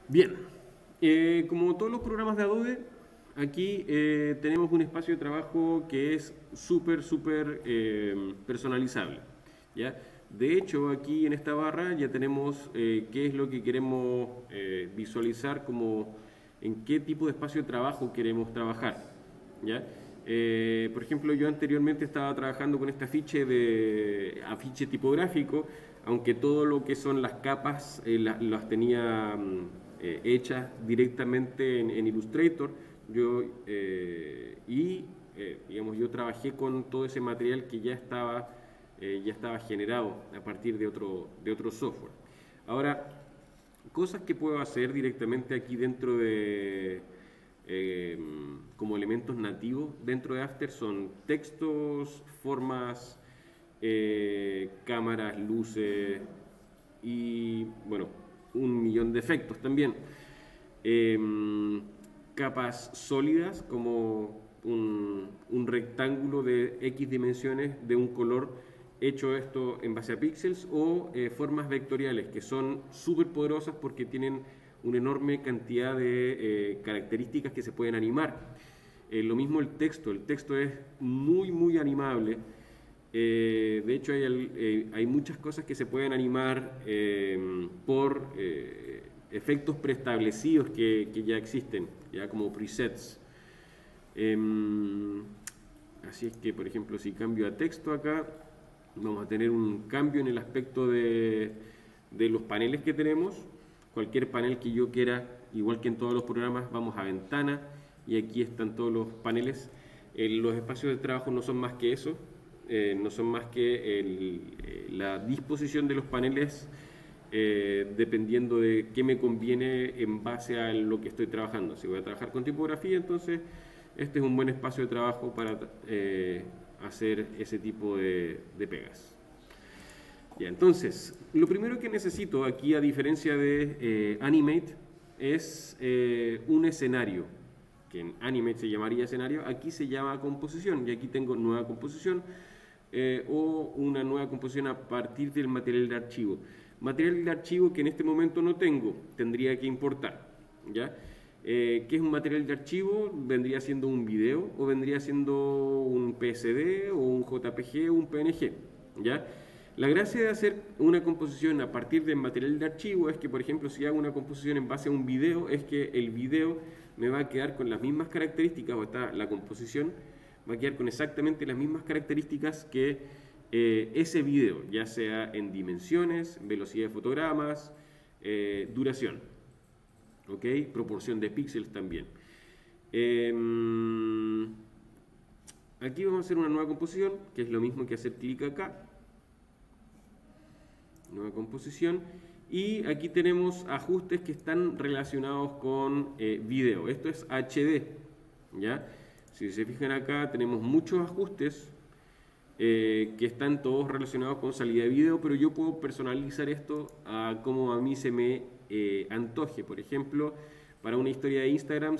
Bien, como todos los programas de Adobe, aquí tenemos un espacio de trabajo que es súper personalizable, ¿ya? De hecho, aquí en esta barra ya tenemos qué es lo que queremos visualizar, como en qué tipo de espacio de trabajo queremos trabajar, ¿ya? Por ejemplo, yo anteriormente estaba trabajando con este afiche tipográfico, aunque todo lo que son las capas las tenía hechas directamente en Illustrator. Yo, digamos, yo trabajé con todo ese material que ya estaba generado a partir de otro software. Ahora, cosas que puedo hacer directamente aquí dentro eh, como elementos nativos dentro de After son textos, formas, cámaras, luces y, bueno, un millón de efectos también. Eh, Capas sólidas como un rectángulo de X dimensiones de un color hecho esto en base a píxeles o formas vectoriales que son súper poderosas porque tienen una enorme cantidad de características que se pueden animar. Lo mismo el texto es muy animable. De hecho, hay muchas cosas que se pueden animar por efectos preestablecidos que ya existen, ya como presets. Así es que, por ejemplo, si cambio a texto acá, vamos a tener un cambio en el aspecto de los paneles que tenemos. Cualquier panel que yo quiera, igual que en todos los programas, vamos a ventana y aquí están todos los paneles. Los espacios de trabajo no son más que eso, no son más que la disposición de los paneles dependiendo de qué me conviene en base a lo que estoy trabajando. Si voy a trabajar con tipografía, entonces este es un buen espacio de trabajo para hacer ese tipo de pegas. Ya, entonces, lo primero que necesito aquí, a diferencia de Animate, es un escenario, que en Animate se llamaría escenario, aquí se llama composición, y aquí tengo nueva composición o una nueva composición a partir del material de archivo. Material de archivo que en este momento no tengo, tendría que importar, ¿ya? ¿Qué es un material de archivo? Vendría siendo un video o vendría siendo un PSD o un JPG o un PNG, ¿ya? La gracia de hacer una composición a partir del material de archivo es que, por ejemplo, si hago una composición en base a un video, es que el video me va a quedar con las mismas características, o está la composición, va a quedar con exactamente las mismas características que ese video, ya sea en dimensiones, velocidad de fotogramas, duración, ¿ok? Proporción de píxeles también. Aquí vamos a hacer una nueva composición, que es lo mismo que hacer clic acá. Nueva composición. Y aquí tenemos ajustes que están relacionados con video. Esto es HD, ¿ya? Si se fijan acá, tenemos muchos ajustes que están todos relacionados con salida de video, pero yo puedo personalizar esto a como a mí se me antoje. Por ejemplo, para una historia de Instagram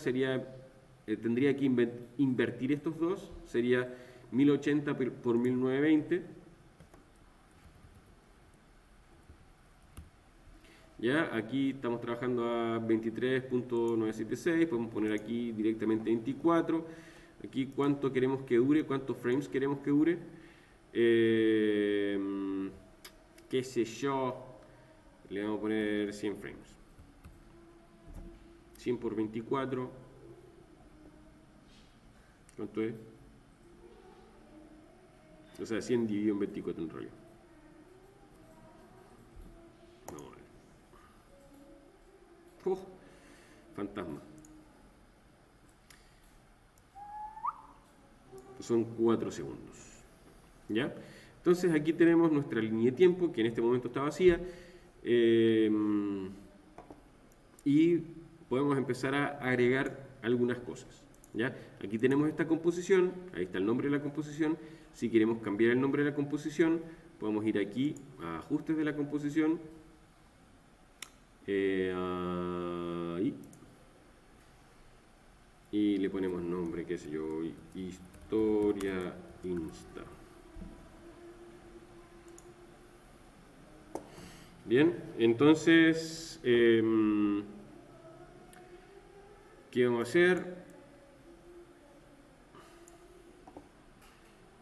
tendría que invertir estos dos, sería 1080 por 1920. Ya, aquí estamos trabajando a 23.976, podemos poner aquí directamente 24. Aquí cuánto queremos que dure, cuántos frames queremos que dure. Qué sé yo, le vamos a poner 100 frames. 100 por 24. ¿Cuánto es? O sea, 100 dividido en 24 en realidad. Vamos a ver. Fantasma. Son 4 segundos. ¿Ya? Entonces aquí tenemos nuestra línea de tiempo, que en este momento está vacía. Y podemos empezar a agregar algunas cosas. ¿Ya? Aquí tenemos esta composición, ahí está el nombre de la composición. Si queremos cambiar el nombre de la composición, podemos ir aquí a ajustes de la composición. Ahí. Y le ponemos nombre, qué sé yo, historia Insta. Bien, entonces ¿Qué vamos a hacer?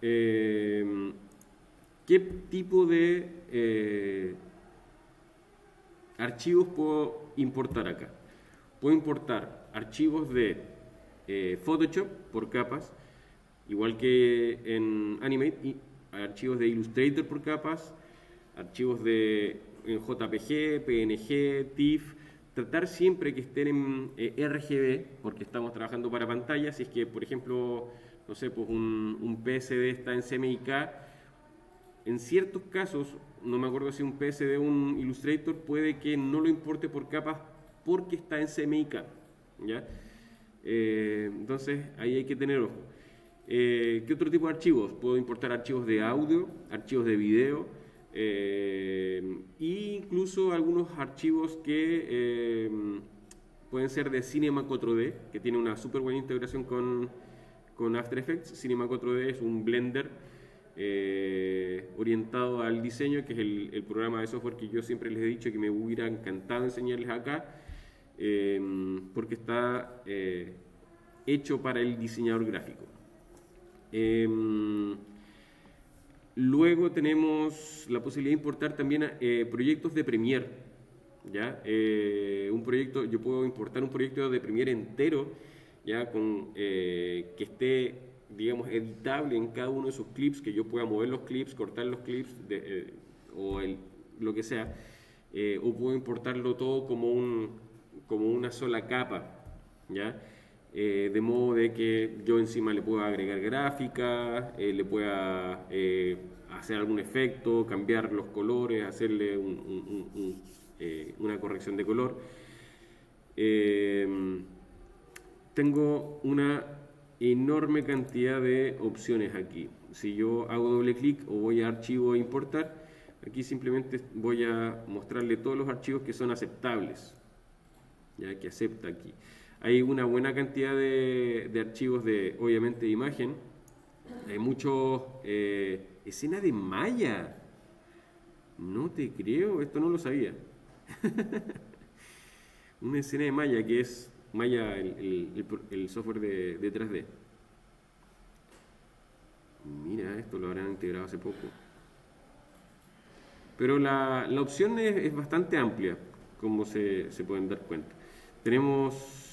¿Qué tipo de archivos puedo importar acá? Puedo importar archivos de Photoshop por capas, igual que en Animate, y archivos de Illustrator por capas, archivos en JPG, PNG, TIFF, tratar siempre que estén en RGB, porque estamos trabajando para pantallas. Si es que, por ejemplo, no sé, pues un PSD está en CMYK, en ciertos casos, no me acuerdo si un PSD o un Illustrator, puede que no lo importe por capas porque está en CMYK, ¿ya? Entonces ahí hay que tener ojo. ¿Qué otro tipo de archivos? Puedo importar archivos de audio, archivos de video, e incluso algunos archivos que pueden ser de Cinema 4D, que tiene una súper buena integración con After Effects. Cinema 4D es un Blender orientado al diseño, que es el programa de software que yo siempre les he dicho que me hubiera encantado enseñarles acá, porque está hecho para el diseñador gráfico. Luego tenemos la posibilidad de importar también proyectos de Premiere, ¿ya? Yo puedo importar un proyecto de Premiere entero, ya, que esté, digamos, editable en cada uno de sus clips, que yo pueda mover los clips, cortar los clips, lo que sea, o puedo importarlo todo como una sola capa, ¿ya? De modo de que yo encima le pueda agregar gráfica, le pueda hacer algún efecto, cambiar los colores, hacerle una corrección de color. Tengo una enorme cantidad de opciones aquí. Si yo hago doble clic o voy a archivo e importar, aquí simplemente voy a mostrarle todos los archivos que son aceptables, ya que acepta aquí. Hay una buena cantidad de archivos obviamente, de imagen. Hay muchos escena de Maya. No te creo, esto no lo sabía. Una escena de Maya, que es Maya, el software de 3D. Mira, esto lo habrán integrado hace poco. Pero la opción es bastante amplia, como se pueden dar cuenta. Tenemos...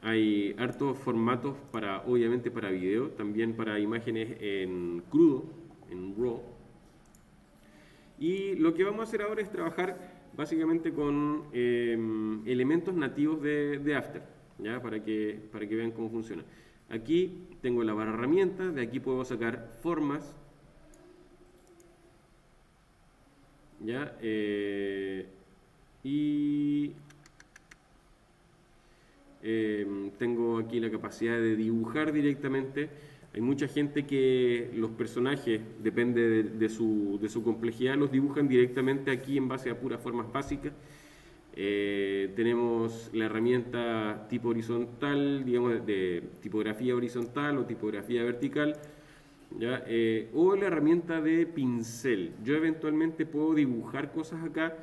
hay hartos formatos obviamente para video, también para imágenes en crudo, en RAW. Y lo que vamos a hacer ahora es trabajar básicamente con elementos nativos de After, ¿ya? Para que vean cómo funciona. Aquí tengo la barra herramientas, de aquí puedo sacar formas, ¿ya? Tengo aquí la capacidad de dibujar directamente. Hay mucha gente que los personajes, depende de su complejidad, los dibujan directamente aquí en base a puras formas básicas. Tenemos la herramienta tipo horizontal, digamos, de tipografía horizontal o tipografía vertical, ¿ya? O la herramienta de pincel. Yo eventualmente puedo dibujar cosas acá.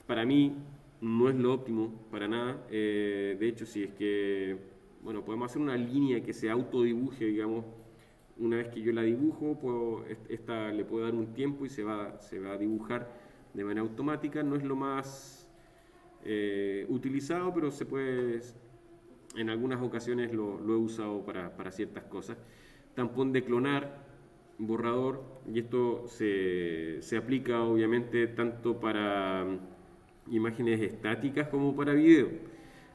Para mí no es lo óptimo para nada. De hecho, si es que, bueno, podemos hacer una línea que se autodibuje, digamos. Una vez que yo la dibujo, esta le puedo dar un tiempo y se va a dibujar de manera automática. No es lo más utilizado, pero se puede, en algunas ocasiones lo he usado para ciertas cosas. Tampón de clonar, borrador, y esto se aplica obviamente tanto para imágenes estáticas como para video,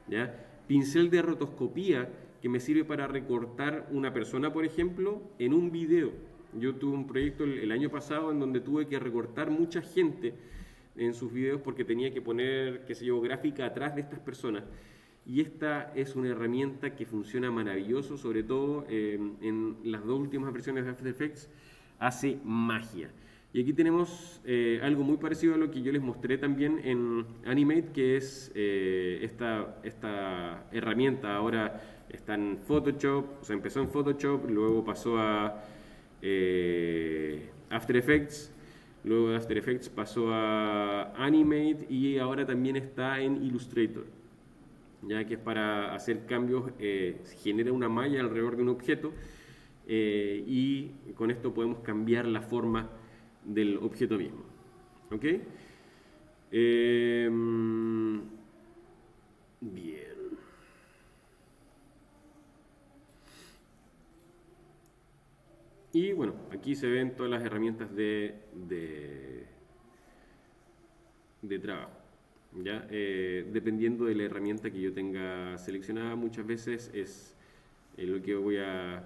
¿ya? Pincel de rotoscopía, que me sirve para recortar una persona, por ejemplo, en un video. Yo tuve un proyecto el año pasado en donde tuve que recortar mucha gente en sus videos porque tenía que poner, qué sé yo, gráfica atrás de estas personas. Y esta es una herramienta que funciona maravilloso, sobre todo en las dos últimas versiones de After Effects, hace magia. Y aquí tenemos algo muy parecido a lo que yo les mostré también en Animate, que es esta herramienta. Ahora está en Photoshop, o sea, empezó en Photoshop, luego pasó a After Effects, luego de After Effects pasó a Animate y ahora también está en Illustrator, ya que es para hacer cambios, genera una malla alrededor de un objeto y con esto podemos cambiar la forma del objeto mismo. ¿Ok? Bien. Y bueno, aquí se ven todas las herramientas de trabajo. ¿Ya? Dependiendo de la herramienta que yo tenga seleccionada, muchas veces es lo que voy a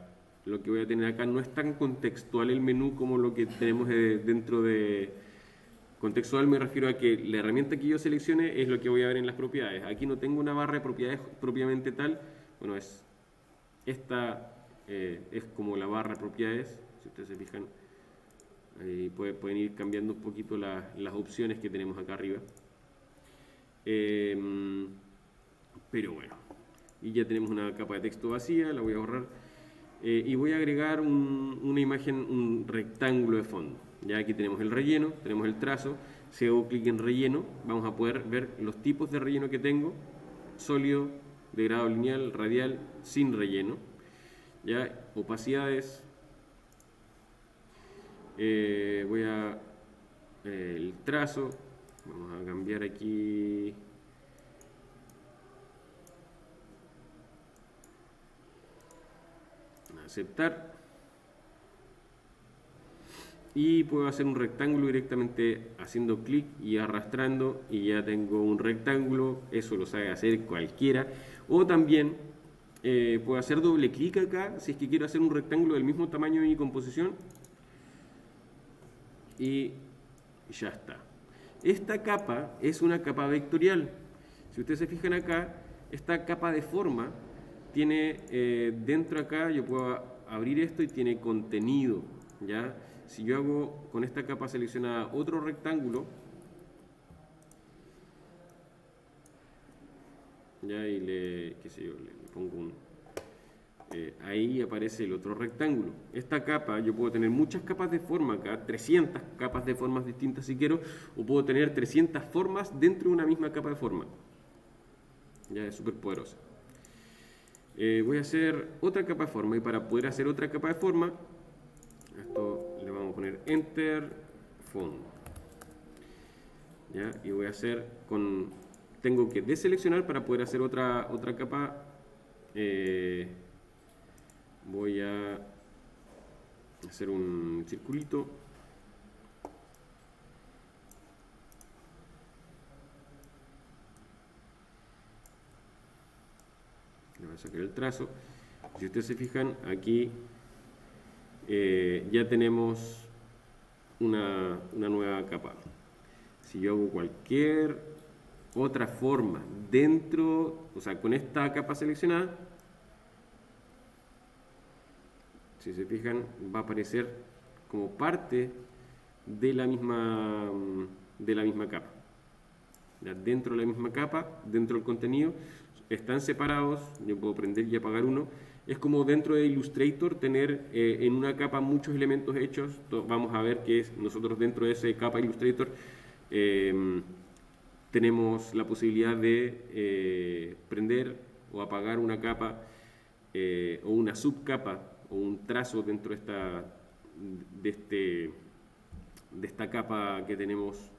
tener acá. No es tan contextual el menú como lo que tenemos dentro de... Contextual me refiero a que la herramienta que yo seleccione es lo que voy a ver en las propiedades. Aquí no tengo una barra de propiedades propiamente tal. Bueno, esta es como la barra de propiedades. Si ustedes se fijan, ahí pueden ir cambiando un poquito las opciones que tenemos acá arriba. Pero bueno, y ya tenemos una capa de texto vacía, la voy a borrar. Y voy a agregar una imagen, un rectángulo de fondo. Ya aquí tenemos el relleno, tenemos el trazo. Si hago clic en relleno, vamos a poder ver los tipos de relleno que tengo: sólido, de grado lineal, radial, sin relleno. Ya, opacidades. Voy a el trazo. Vamos a cambiar aquí. Aceptar. Y puedo hacer un rectángulo directamente haciendo clic y arrastrando, y ya tengo un rectángulo. Eso lo sabe hacer cualquiera. O también puedo hacer doble clic acá si es que quiero hacer un rectángulo del mismo tamaño de mi composición. Y ya está. Esta capa es una capa vectorial. Si ustedes se fijan acá, esta capa de forma tiene dentro acá, yo puedo abrir esto y tiene contenido, ¿ya? Si yo hago con esta capa seleccionada otro rectángulo, ¿ya? Y qué sé yo, le pongo ahí aparece el otro rectángulo. Esta capa, yo puedo tener muchas capas de forma acá, 300 capas de formas distintas si quiero, o puedo tener 300 formas dentro de una misma capa de forma. Ya es súper poderosa. Voy a hacer otra capa de forma, y para poder hacer otra capa de forma, esto le vamos a poner Enter, fondo. ¿Ya? Y voy a hacer tengo que deseleccionar para poder hacer otra capa. Voy a hacer un circulito. Le voy a sacar el trazo. Si ustedes se fijan, aquí ya tenemos una nueva capa. Si yo hago cualquier otra forma dentro, o sea, con esta capa seleccionada, si se fijan, va a aparecer como parte de la misma capa. Ya, dentro de la misma capa, dentro del contenido, están separados. Yo puedo prender y apagar uno. Es como dentro de Illustrator tener en una capa muchos elementos hechos. Vamos a ver que nosotros dentro de esa capa Illustrator tenemos la posibilidad de prender o apagar una capa o una subcapa o un trazo dentro de esta capa que tenemos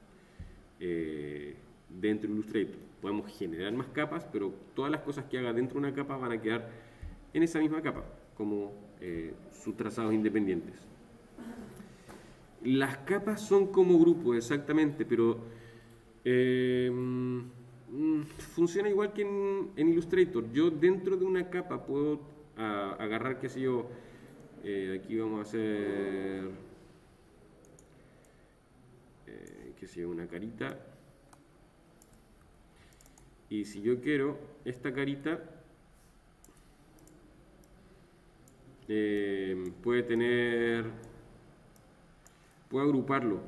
dentro de Illustrator. Podemos generar más capas, pero todas las cosas que haga dentro de una capa van a quedar en esa misma capa, como sus trazados independientes. Las capas son como grupos, exactamente, pero funciona igual que en Illustrator. Yo dentro de una capa puedo agarrar, qué sé yo, aquí vamos a hacer, qué sé yo, una carita. Y si yo quiero esta carita, puedo agruparlo,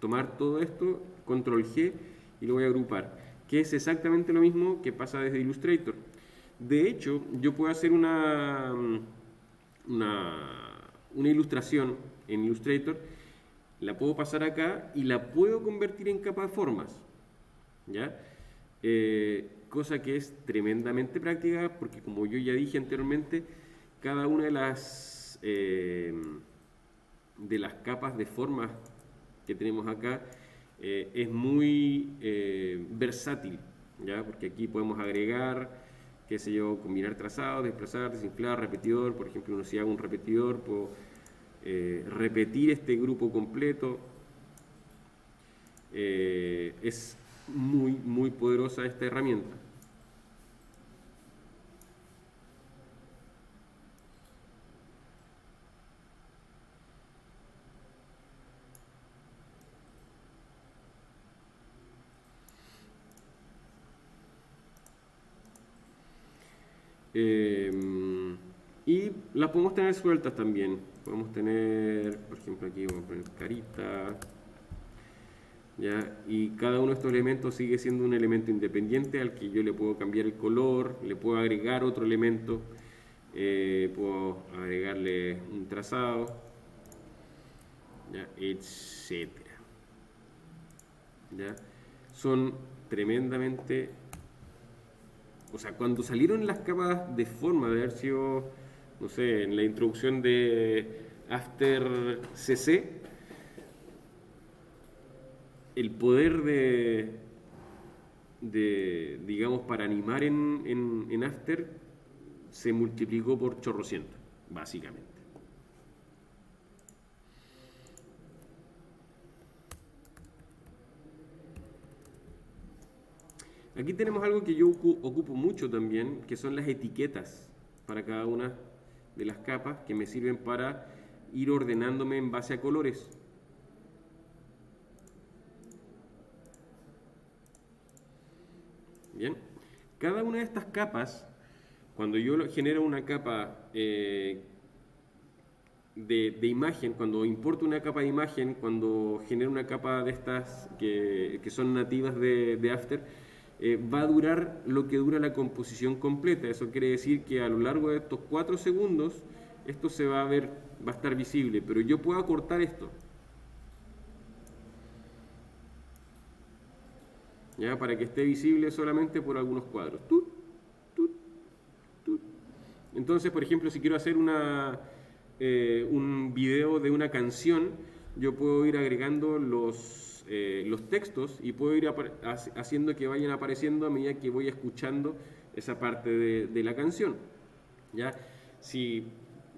tomar todo esto, control G, y lo voy a agrupar, que es exactamente lo mismo que pasa desde Illustrator. De hecho, yo puedo hacer una ilustración en Illustrator, la puedo pasar acá y la puedo convertir en capa de formas, ¿ya? cosa que es tremendamente práctica porque, como yo ya dije anteriormente, cada una de las capas de formas que tenemos acá es muy versátil, ¿ya? Porque aquí podemos agregar, qué sé yo, combinar trazados, desplazar, desinflar, repetidor. Por ejemplo, si hago un repetidor, puedo repetir este grupo completo. Es muy poderosa esta herramienta. Y las podemos tener sueltas también. Podemos tener, por ejemplo, aquí vamos a poner carita, ¿ya? Y cada uno de estos elementos sigue siendo un elemento independiente al que yo le puedo cambiar el color, le puedo agregar otro elemento, puedo agregarle un trazado, ¿ya? Etcétera, ¿ya? Son tremendamente... O sea, cuando salieron las capas de forma de haber sido, no sé, en la introducción de After CC, el poder digamos, para animar en After se multiplicó por chorrocientos, básicamente. Aquí tenemos algo que yo ocupo mucho también, que son las etiquetas para cada una de las capas que me sirven para ir ordenándome en base a colores. Bien, cada una de estas capas, cuando yo genero una capa de imagen, cuando importo una capa de imagen, cuando genero una capa de estas que son nativas de After, va a durar lo que dura la composición completa. Eso quiere decir que a lo largo de estos 4 segundos esto se va a ver, va a estar visible, pero yo puedo acortar esto, ¿ya? Para que esté visible solamente por algunos cuadros. ¡Tut! ¡Tut! ¡Tut! Entonces, por ejemplo, si quiero hacer un video de una canción, yo puedo ir agregando los textos y puedo ir haciendo que vayan apareciendo a medida que voy escuchando esa parte de la canción, ¿ya? Si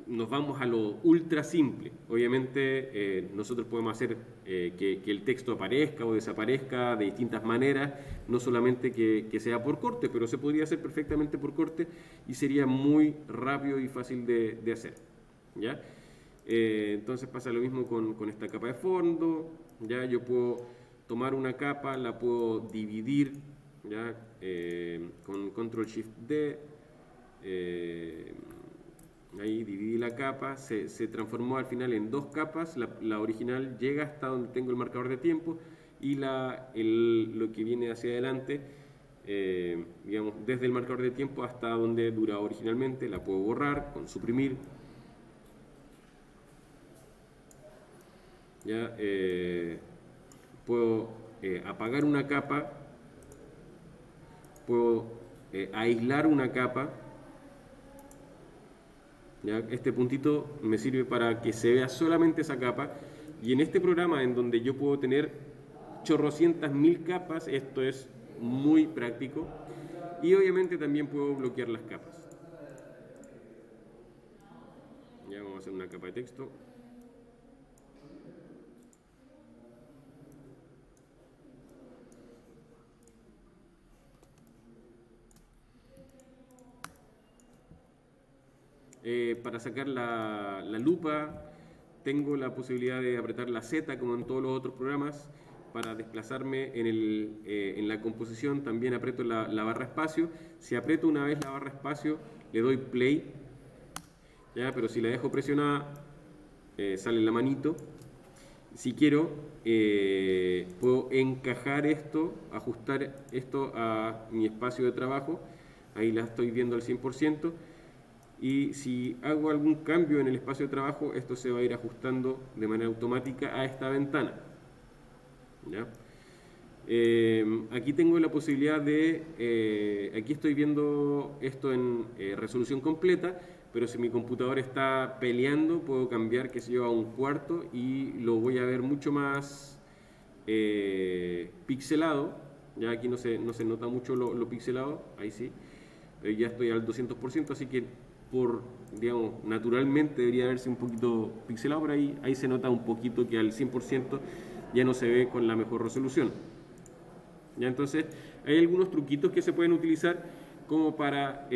nos vamos a lo ultra simple, obviamente nosotros podemos hacer que el texto aparezca o desaparezca de distintas maneras, no solamente que sea por corte, pero se podría hacer perfectamente por corte y sería muy rápido y fácil de hacer, ¿ya? Entonces pasa lo mismo con esta capa de fondo, ¿ya? Yo puedo tomar una capa, la puedo dividir, ¿ya? Con Control Shift D, ahí dividí la capa, se transformó al final en 2 capas, la original llega hasta donde tengo el marcador de tiempo y lo que viene hacia adelante, digamos, desde el marcador de tiempo hasta donde duraba originalmente, la puedo borrar con suprimir. ¿Ya? Puedo apagar una capa, puedo aislar una capa, ¿ya? Este puntito me sirve para que se vea solamente esa capa, y en este programa en donde yo puedo tener chorrocientas mil capas, esto es muy práctico, y obviamente también puedo bloquear las capas. Ya vamos a hacer una capa de texto. Para sacar la lupa tengo la posibilidad de apretar la Z como en todos los otros programas. Para desplazarme en la composición también aprieto la barra espacio. Si aprieto una vez la barra espacio le doy play, ¿ya? Pero si la dejo presionada sale la manito. Si quiero puedo encajar esto, ajustar esto a mi espacio de trabajo. Ahí la estoy viendo al 100%. Y si hago algún cambio en el espacio de trabajo, esto se va a ir ajustando de manera automática a esta ventana, ¿ya? Aquí tengo la posibilidad de, aquí estoy viendo esto en resolución completa, pero si mi computador está peleando, puedo cambiar, qué sé yo, a un cuarto y lo voy a ver mucho más pixelado. Ya aquí no se nota mucho lo pixelado, ahí sí. Ya estoy al 200%, así que digamos, naturalmente debería verse un poquito pixelado, pero ahí se nota un poquito que al 100% ya no se ve con la mejor resolución. ¿Ya? Entonces, hay algunos truquitos que se pueden utilizar como para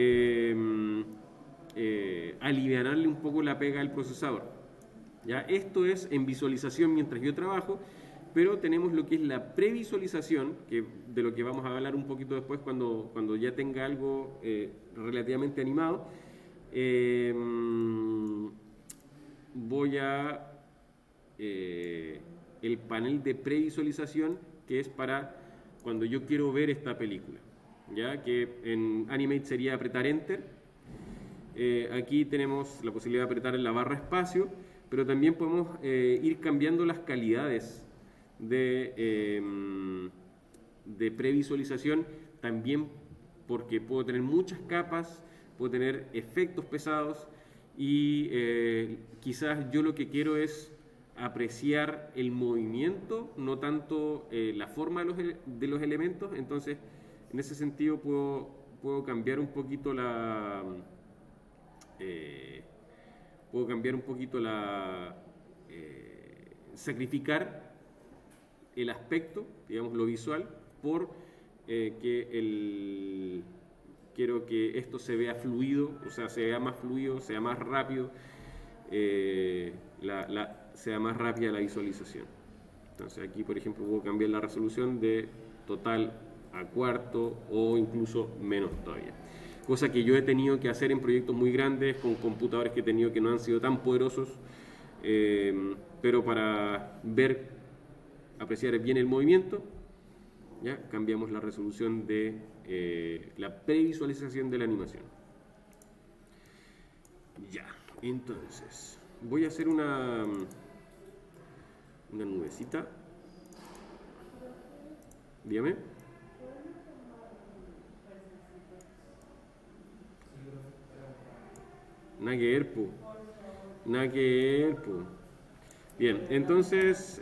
alivianarle un poco la pega al procesador. ¿Ya? Esto es en visualización mientras yo trabajo, pero tenemos lo que es la previsualización, de lo que vamos a hablar un poquito después cuando ya tenga algo relativamente animado. Voy a el panel de previsualización, que es para cuando yo quiero ver esta película, ya que en Animate sería apretar Enter. Aquí tenemos la posibilidad de apretar en la barra espacio, pero también podemos ir cambiando las calidades de previsualización, también porque puedo tener muchas capas, puedo tener efectos pesados y quizás yo lo que quiero es apreciar el movimiento, no tanto la forma de los elementos. Entonces, en ese sentido puedo cambiar un poquito sacrificar el aspecto, digamos lo visual, por quiero que esto se vea fluido, o sea, se vea más fluido, sea más rápido, sea más rápida la visualización. Entonces aquí, por ejemplo, puedo cambiar la resolución de total a cuarto o incluso menos todavía. Cosa que yo he tenido que hacer en proyectos muy grandes con computadores que he tenido que no han sido tan poderosos, pero para apreciar bien el movimiento, ¿ya? Cambiamos la resolución de la previsualización de la animación. Ya, entonces voy a hacer una nubecita. Dígame. Nada que ver, po. Nada que ver, po. Bien, entonces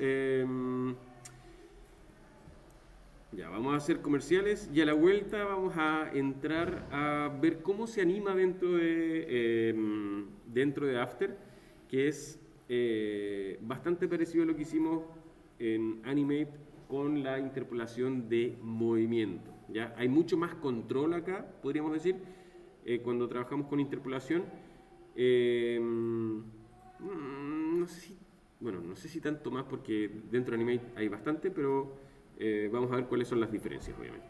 ya vamos a hacer comerciales y a la vuelta vamos a entrar a ver cómo se anima dentro de After, que es bastante parecido a lo que hicimos en Animate con la interpolación de movimiento. ¿Ya? Hay mucho más control acá, podríamos decir, cuando trabajamos con interpolación. No sé si tanto más porque dentro de Animate hay bastante, pero vamos a ver cuáles son las diferencias, obviamente.